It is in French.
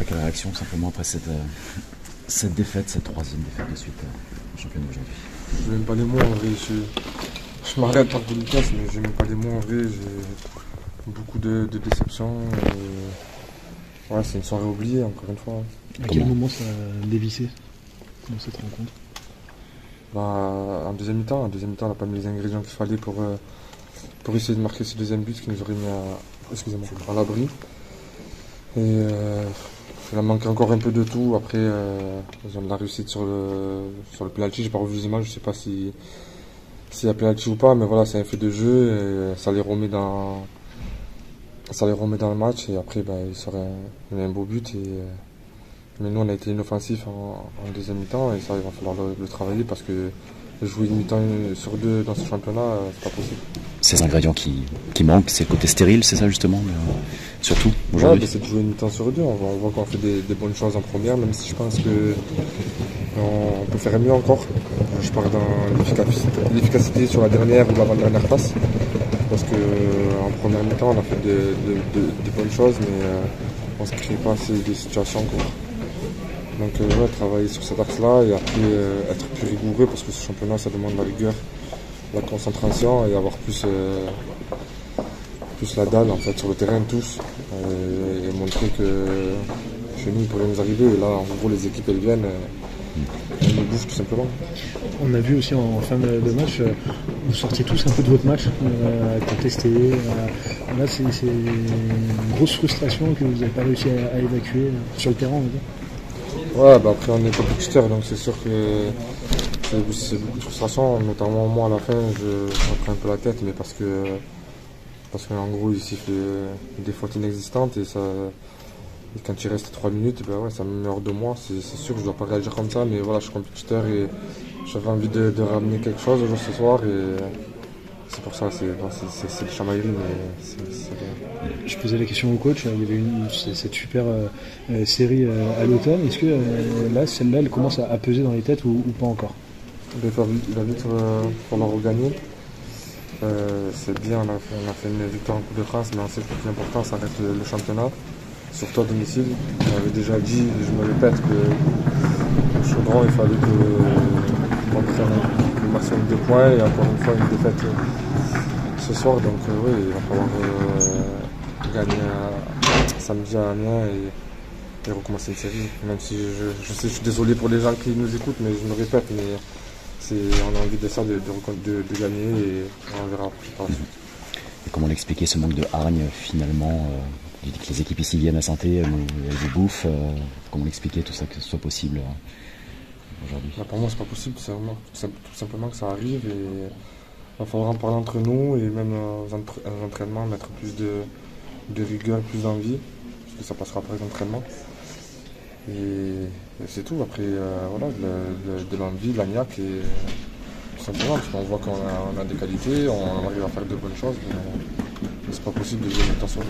Quelle réaction simplement après cette défaite, cette troisième défaite de suite au championnat aujourd'hui? Je n'ai même pas les mots en vrai. Je m'arrête par Lucas, mais je n'ai même pas les mots en vrai. J'ai beaucoup de déception. Ouais, c'est une soirée oubliée, encore une fois. À quel moment ça a dévissé dans cette rencontre? En deuxième mi-temps, on n'a pas mis les ingrédients qu'il fallait pour essayer de marquer ce deuxième but qui nous aurait mis à l'abri. Et il a manqué encore un peu de tout. Après, ils ont de la réussite sur le penalty. J'ai pas revu les images, je sais pas s'il y a penalty ou pas, mais voilà, c'est un fait de jeu et ça les remet dans le match. Et après, il y a un beau but. Mais nous, on a été inoffensifs en deuxième mi-temps et ça, il va falloir le travailler parce que jouer une mi-temps sur deux dans ce championnat, c'est pas possible. Ces ingrédients qui manquent, c'est le côté stérile, c'est ça justement, surtout aujourd'hui. Ouais, c'est de jouer une mi-temps sur deux. On voit qu'on fait des bonnes choses en première, même si je pense que on peut faire mieux encore. Je parle dans l'efficacité sur la dernière ou l'avant-dernière passe. Parce qu'en première mi-temps, on a fait de bonnes choses, mais on ne se crée pas assez de situations encore. Donc travailler sur cet axe-là et après être plus rigoureux parce que ce championnat ça demande la rigueur, la concentration et avoir plus la dalle en fait sur le terrain tous et montrer que chez nous il pourrait nous arriver et là en gros les équipes elles viennent elles nous bouffent tout simplement. On a vu aussi en fin de match, vous sortiez tous un peu de votre match, contester. Là c'est une grosse frustration que vous n'avez pas réussi à évacuer sur le terrain on va dire. Ouais, après on est compétiteur donc c'est sûr que c'est beaucoup de frustration, notamment moi à la fin je prends un peu la tête mais parce qu'en gros il siffle des fautes inexistantes et quand il reste 3 minutes ça me met hors de moi, c'est sûr que je dois pas réagir comme ça mais voilà je suis compétiteur et j'avais envie de ramener quelque chose ce soir et c'est pour ça, c'est le chamaillerie, mais c'est rien. Je posais la question au coach, il y avait cette super série à l'automne. Est-ce que là, celle-là, elle commence à peser dans les têtes ou pas encore? Il va vite falloir regagner. C'est bien, on a fait une victoire en Coupe de France, mais on sait que le plus important, ça reste le championnat, surtout à domicile. J'avais déjà dit, je me répète, que au Chaudron, il fallait qu'on prenne le maximum de points et encore une fois une défaite ce soir. Donc oui, il va falloir gagner samedi à Amiens et recommencer une série. Même si je sais, je suis désolé pour les gens qui nous écoutent, mais je me répète, mais on a envie de ça, de gagner et on verra par la suite. Et comment l'expliquer ce manque de hargne finalement que les équipes ici viennent à Saint-Étienne, elles vous bouffent. Comment l'expliquer tout ça, que ce soit possible aujourd'hui? Pour moi, c'est pas possible, tout simplement que ça arrive et il va falloir en parler entre nous et même aux entraînements mettre plus de rigueur, plus d'envie, parce que ça passera par les entraînements. Et c'est tout, après de l'envie, de la niaque et tout simplement, parce qu'on voit qu'on a des qualités, on arrive à faire de bonnes choses, mais c'est pas possible de jouer le temps sur.